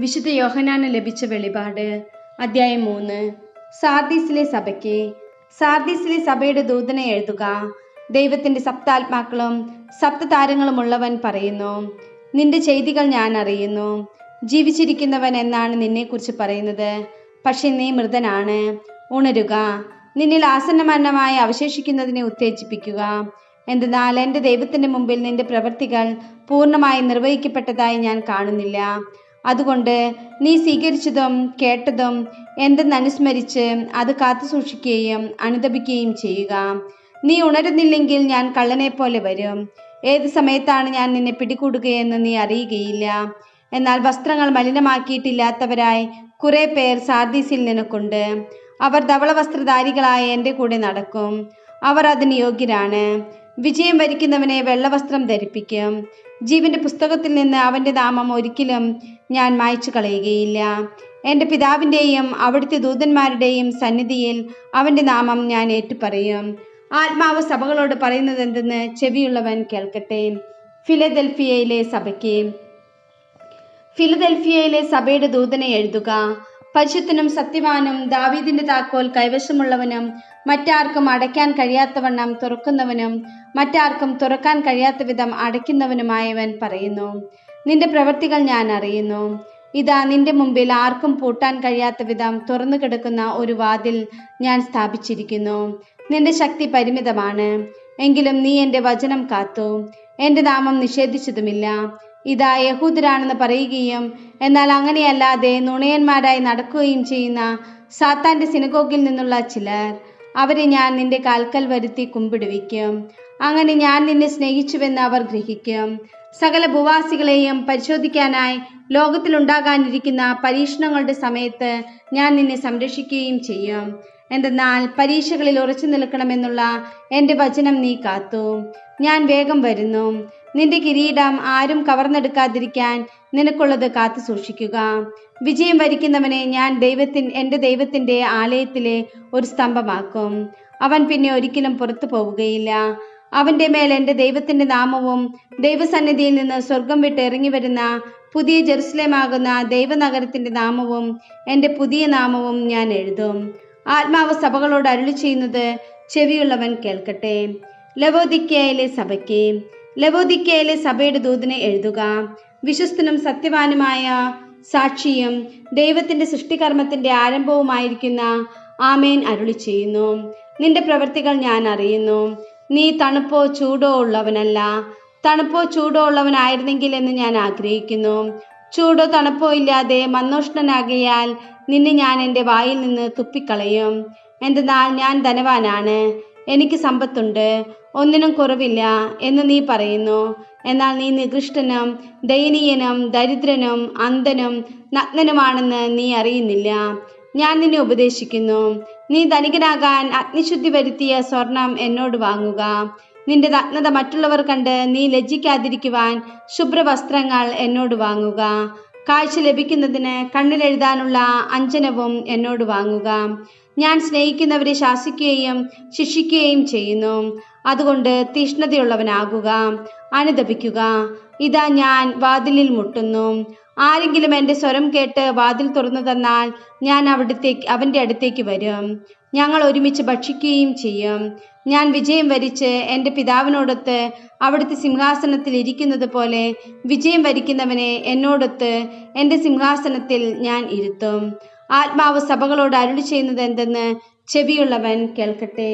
വിശുദ്ധ യോഹന്നാന് ലഭിച്ച വെളിപാട്. അധ്യായം 3. സാർദീസിലെ സഭയ്ക്ക്. സാർദീസിലെ സഭയുടെ ദൂതനെ എഴുതുക. ദൈവത്തിന്റെ സപ്താത്മാക്കളും സപ്തതാരങ്ങളും ഉള്ളവൻ പറയുന്നു, നിന്റെ ചെയ്തികൾ ഞാൻ അറിയുന്നു. ജീവിച്ചിരിക്കുന്നവൻ എന്നാണ് നിന്നെക്കുറിച്ച് പറയുന്നത്, പക്ഷെ നീ മൃതനാണ്. ഉണരുക, നിന്നിൽ ആസന്നമരണമായി അവശേഷിക്കുന്നതിനെ ഉത്തേജിപ്പിക്കുക. എന്തെന്നാൽ എൻ്റെ ദൈവത്തിന്റെ മുമ്പിൽ നിന്റെ പ്രവൃത്തികൾ പൂർണ്ണമായി നിർവഹിക്കപ്പെട്ടതായി ഞാൻ കാണുന്നില്ല. അതുകൊണ്ട് നീ സ്വീകരിച്ചതും കേട്ടതും എന്തെന്നനുസ്മരിച്ച് അത് കാത്തു സൂക്ഷിക്കുകയും അനുദപിക്കുകയും ചെയ്യുക. നീ ഉണരുന്നില്ലെങ്കിൽ ഞാൻ കള്ളനെ പോലെ വരും. ഏത് സമയത്താണ് ഞാൻ നിന്നെ പിടികൂടുകയെന്ന് നീ അറിയുകയില്ല. എന്നാൽ വസ്ത്രങ്ങൾ മലിനമാക്കിയിട്ടില്ലാത്തവരായി കുറെ പേർ സാർദീസിൽ നിനക്കുണ്ട്. അവർ ധവളവസ്ത്രധാരികളായ എൻ്റെ കൂടെ നടക്കും. അവർ അതിന് യോഗ്യരാണ്. വിജയം വരിക്കുന്നവനെ വെള്ളവസ്ത്രം ധരിപ്പിക്കും. ജീവന്റെ പുസ്തകത്തിൽ നിന്ന് അവന്റെ നാമം ഒരിക്കലും ഞാൻ മായ്ച്ചു കളയുകയില്ല. എൻ്റെ പിതാവിൻ്റെയും അവിടുത്തെ ദൂതന്മാരുടെയും സന്നിധിയിൽ അവന്റെ നാമം ഞാൻ ഏറ്റുപറയും. ആത്മാവ് സഭകളോട് പറയുന്നത് എന്തെന്ന് ചെവിയുള്ളവൻ കേൾക്കട്ടെ. ഫിലദെൽഫിയയിലെ സഭയ്ക്ക്. ഫിലദെൽഫിയയിലെ സഭയുടെ ദൂതനെ എഴുതുക. പരിശുദ്ധനും സത്യവാനും ദാവീദിന്റെ താക്കോൽ കൈവശമുള്ളവനും മറ്റാർക്കും അടയ്ക്കാൻ കഴിയാത്തവണ്ണം തുറക്കുന്നവനും മറ്റാർക്കും തുറക്കാൻ കഴിയാത്ത വിധം അടയ്ക്കുന്നവനുമായവൻ പറയുന്നു, നിന്റെ പ്രവൃത്തികൾ ഞാൻ അറിയുന്നു. ഇതാ, നിന്റെ മുമ്പിൽ ആർക്കും പൂട്ടാൻ കഴിയാത്ത വിധം തുറന്നു കിടക്കുന്ന ഒരു വാതിൽ ഞാൻ സ്ഥാപിച്ചിരിക്കുന്നു. നിന്റെ ശക്തി പരിമിതമാണ്, എങ്കിലും നീ എൻ്റെ വചനം കാത്തു. എൻ്റെ നാമം നിഷേധിച്ചതുമില്ല. ഇതാ, യഹൂദരാണെന്ന് പറയുകയും എന്നാൽ അങ്ങനെയല്ലാതെ നുണയന്മാരായി നടക്കുകയും ചെയ്യുന്ന സാത്താന്റെ സിനഗോഗിൽ നിന്നുള്ള ചിലർ, അവരെ ഞാൻ നിന്റെ കാൽക്കൽ വരുത്തി കുമ്പിടുവിക്കും. അങ്ങനെ ഞാൻ നിന്നെ സ്നേഹിച്ചുവെന്ന് അവർ ഗ്രഹിക്കും. സകല ഭൂവാസികളെയും പരിശോധിക്കാനായി ലോകത്തിലുണ്ടാകാനിരിക്കുന്ന പരീക്ഷണങ്ങളുടെ സമയത്ത് ഞാൻ നിന്നെ സംരക്ഷിക്കുകയും ചെയ്യും. എന്തെന്നാൽ പരീക്ഷകളിൽ ഉറച്ചു നിൽക്കണമെന്നുള്ള എൻ്റെ വചനം നീ കാത്തു. ഞാൻ വേഗം വരുന്നു. നിന്റെ കിരീടം ആരും കവർന്നെടുക്കാതിരിക്കാൻ നിനക്കുള്ളത് കാത്തു സൂക്ഷിക്കുക. വിജയം വരിക്കുന്നവനെ ഞാൻ എൻ്റെ ദൈവത്തിന്റെ ആലയത്തിലെ ഒരു സ്തംഭമാക്കും. അവൻ പിന്നെ ഒരിക്കലും പുറത്തു പോവുകയില്ല. അവന്റെ മേൽ എൻ്റെ ദൈവത്തിന്റെ നാമവും ദൈവസന്നിധിയിൽ നിന്ന് സ്വർഗം വിട്ട് ഇറങ്ങി വരുന്ന പുതിയ ജെറുസലേമാകുന്ന ദൈവനഗരത്തിന്റെ നാമവും എൻ്റെ പുതിയ നാമവും ഞാൻ എഴുതും. ആത്മാവ് സഭകളോട് അരുളി ചെയ്യുന്നത് ചെവിയുള്ളവൻ കേൾക്കട്ടെ. ലവോദിക്കയിലെ സഭയ്ക്ക്. ലവോദിക്കയിലെ സഭയുടെ ദൂതനെ എഴുതുക. വിശ്വസ്തനും സത്യവാനുമായ സാക്ഷിയും ദൈവത്തിന്റെ സൃഷ്ടികർമ്മത്തിന്റെ ആരംഭവുമായിരിക്കുന്ന ആമേൻ അരുളി ചെയ്യുന്നു, നിന്റെ പ്രവൃത്തികൾ ഞാൻ അറിയുന്നു. നീ തണുപ്പോ ചൂടോ ഉള്ളവനല്ല. തണുപ്പോ ചൂടോ ഉള്ളവനായിരുന്നെങ്കിൽ എന്ന് ഞാൻ ആഗ്രഹിക്കുന്നു. ചൂടോ തണുപ്പോ ഇല്ലാതെ മന്നോഷ്ണനാകിയാൽ നിന്നെ ഞാൻ എൻ്റെ വായിൽ നിന്ന് തുപ്പിക്കളയും. എന്തെന്നാൽ ഞാൻ ധനവാനാണ്, എനിക്ക് സമ്പത്തുണ്ട്, ഒന്നിനും കുറവില്ല എന്ന് നീ പറയുന്നു. എന്നാൽ നീ നികൃഷ്ടനും ദയനീയനും ദരിദ്രനും അന്ധനും നഗ്നനുമാണെന്ന് നീ അറിയുന്നില്ല. ഞാൻ നിന്നെ ഉപദേശിക്കുന്നു. നീ ധനികനാകാൻ അഗ്നിശുദ്ധി വരുത്തിയ സ്വർണം എന്നോട് വാങ്ങുക. നിന്റെ നഗ്നത മറ്റുള്ളവർ കണ്ട് നീ ലജ്ജിക്കാതിരിക്കുവാൻ ശുഭ്രവസ്ത്രങ്ങൾ എന്നോട് വാങ്ങുക. കാഴ്ച ലഭിക്കുന്നതിന് കണ്ണിലെഴുതാനുള്ള അഞ്ജനവും എന്നോട് വാങ്ങുക. ഞാൻ സ്നേഹിക്കുന്നവരെ ശാസിക്കുകയും ശിക്ഷിക്കുകയും ചെയ്യുന്നു. അതുകൊണ്ട് തീഷ്ണതയുള്ളവനാകുക, അനുദപിക്കുക. ഇതാ, ഞാൻ വാതിലിൽ മുട്ടുന്നു. ആരെങ്കിലും എൻ്റെ സ്വരം കേട്ട് വാതിൽ തുറന്നു തന്നാൽ ഞാൻ അവൻ്റെ അടുത്തേക്ക് വരും. ഞങ്ങൾ ഒരുമിച്ച് ഭക്ഷിക്കുകയും ചെയ്യും. ഞാൻ വിജയം വരിച്ച് എൻ്റെ പിതാവിനോടൊത്ത് അവിടുത്തെ സിംഹാസനത്തിൽ ഇരിക്കുന്നത് പോലെ വിജയം വരിക്കുന്നവനെ എന്നോടൊത്ത് എൻ്റെ സിംഹാസനത്തിൽ ഞാൻ ഇരുത്തും. ആത്മാവ് സഭകളോട് അരുളി ചെയ്യുന്നത് എന്തെന്ന് ചെവിയുള്ളവൻ കേൾക്കട്ടെ.